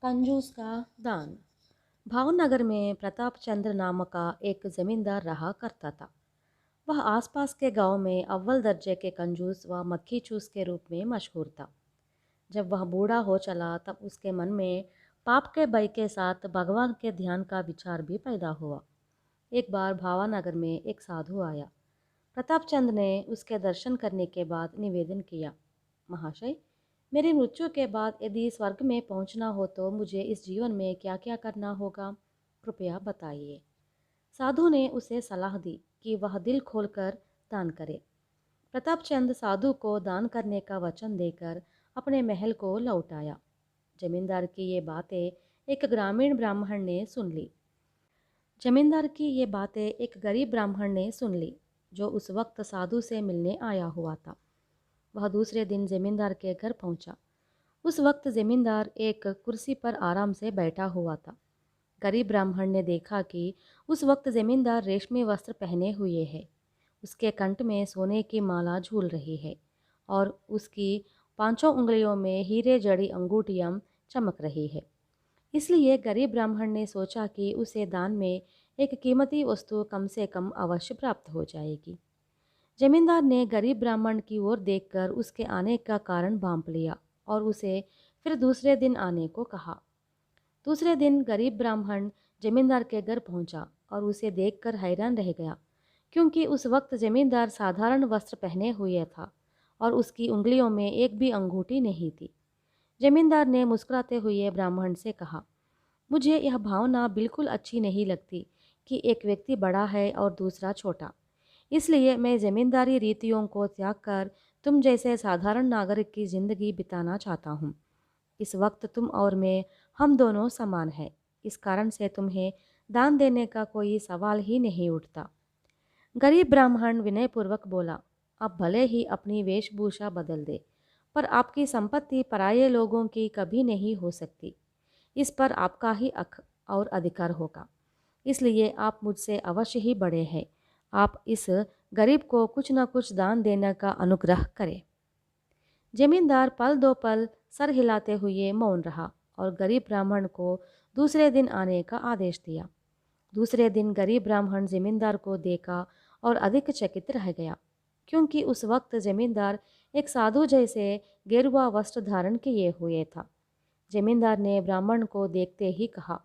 कंजूस का दान। भावनगर में प्रताप चंद्र नामक का एक जमींदार रहा करता था। वह आसपास के गांव में अव्वल दर्जे के कंजूस व मक्खी चूस के रूप में मशहूर था। जब वह बूढ़ा हो चला तब उसके मन में पाप के भय के साथ भगवान के ध्यान का विचार भी पैदा हुआ। एक बार भावनगर में एक साधु आया। प्रताप चंद ने उसके दर्शन करने के बाद निवेदन किया, महाशय, मेरी मृत्यु के बाद यदि स्वर्ग में पहुंचना हो तो मुझे इस जीवन में क्या क्या करना होगा, कृपया बताइए। साधु ने उसे सलाह दी कि वह दिल खोलकर दान करे। प्रताप चंद साधु को दान करने का वचन देकर अपने महल को लौट आया। जमींदार की ये बातें एक ग्रामीण ब्राह्मण ने सुन ली। जमींदार की ये बातें एक गरीब ब्राह्मण ने सुन ली, जो उस वक्त साधु से मिलने आया हुआ था। वह दूसरे दिन जमींदार के घर पहुंचा। उस वक्त जमींदार एक कुर्सी पर आराम से बैठा हुआ था। गरीब ब्राह्मण ने देखा कि उस वक्त जमींदार रेशमी वस्त्र पहने हुए है। उसके कंठ में सोने की माला झूल रही है और उसकी पांचों उंगलियों में हीरे जड़ी अंगूठियां चमक रही है। इसलिए गरीब ब्राह्मण ने सोचा कि उसे दान में एक कीमती वस्तु कम से कम अवश्य प्राप्त हो जाएगी। जमींदार ने गरीब ब्राह्मण की ओर देखकर उसके आने का कारण भांप लिया और उसे फिर दूसरे दिन आने को कहा। दूसरे दिन गरीब ब्राह्मण जमींदार के घर पहुंचा और उसे देखकर हैरान रह गया, क्योंकि उस वक्त जमींदार साधारण वस्त्र पहने हुए था और उसकी उंगलियों में एक भी अंगूठी नहीं थी। जमींदार ने मुस्कुराते हुए ब्राह्मण से कहा, मुझे यह भावना बिल्कुल अच्छी नहीं लगती कि एक व्यक्ति बड़ा है और दूसरा छोटा। इसलिए मैं ज़मींदारी रीतियों को त्याग कर तुम जैसे साधारण नागरिक की ज़िंदगी बिताना चाहता हूँ। इस वक्त तुम और मैं, हम दोनों समान हैं। इस कारण से तुम्हें दान देने का कोई सवाल ही नहीं उठता। गरीब ब्राह्मण विनयपूर्वक बोला, आप भले ही अपनी वेशभूषा बदल दे, पर आपकी संपत्ति पराये लोगों की कभी नहीं हो सकती। इस पर आपका ही हक और अधिकार होगा। इसलिए आप मुझसे अवश्य ही बड़े हैं। आप इस गरीब को कुछ न कुछ दान देने का अनुग्रह करें। जमींदार पल दो पल सर हिलाते हुए मौन रहा और गरीब ब्राह्मण को दूसरे दिन आने का आदेश दिया। दूसरे दिन गरीब ब्राह्मण जमींदार को देखा और अधिक चकित रह गया, क्योंकि उस वक्त जमींदार एक साधु जैसे गेरुआ वस्त्र धारण किए हुए था। जमींदार ने ब्राह्मण को देखते ही कहा,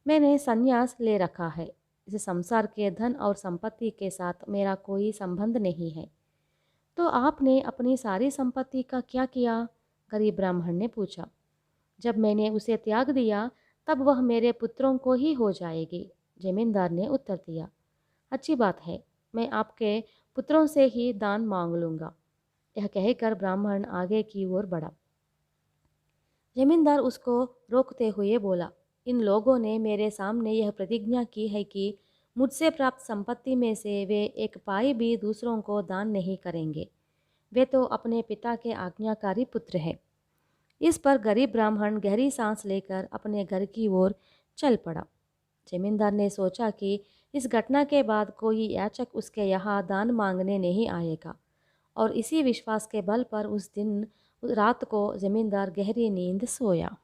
मैंने संन्यास ले रखा है। इस संसार के धन और संपत्ति के साथ मेरा कोई संबंध नहीं है। तो आपने अपनी सारी संपत्ति का क्या किया? गरीब ब्राह्मण ने पूछा। जब मैंने उसे त्याग दिया तब वह मेरे पुत्रों को ही हो जाएगी, जमींदार ने उत्तर दिया। अच्छी बात है, मैं आपके पुत्रों से ही दान मांग लूँगा। यह कहकर ब्राह्मण आगे की ओर बढ़ा। जमींदार उसको रोकते हुए बोला, इन लोगों ने मेरे सामने यह प्रतिज्ञा की है कि मुझसे प्राप्त संपत्ति में से वे एक पाई भी दूसरों को दान नहीं करेंगे। वे तो अपने पिता के आज्ञाकारी पुत्र हैं। इस पर गरीब ब्राह्मण गहरी सांस लेकर अपने घर की ओर चल पड़ा। जमींदार ने सोचा कि इस घटना के बाद कोई याचक उसके यहाँ दान मांगने नहीं आएगा, और इसी विश्वास के बल पर उस दिन रात को जमींदार गहरी नींद सोया।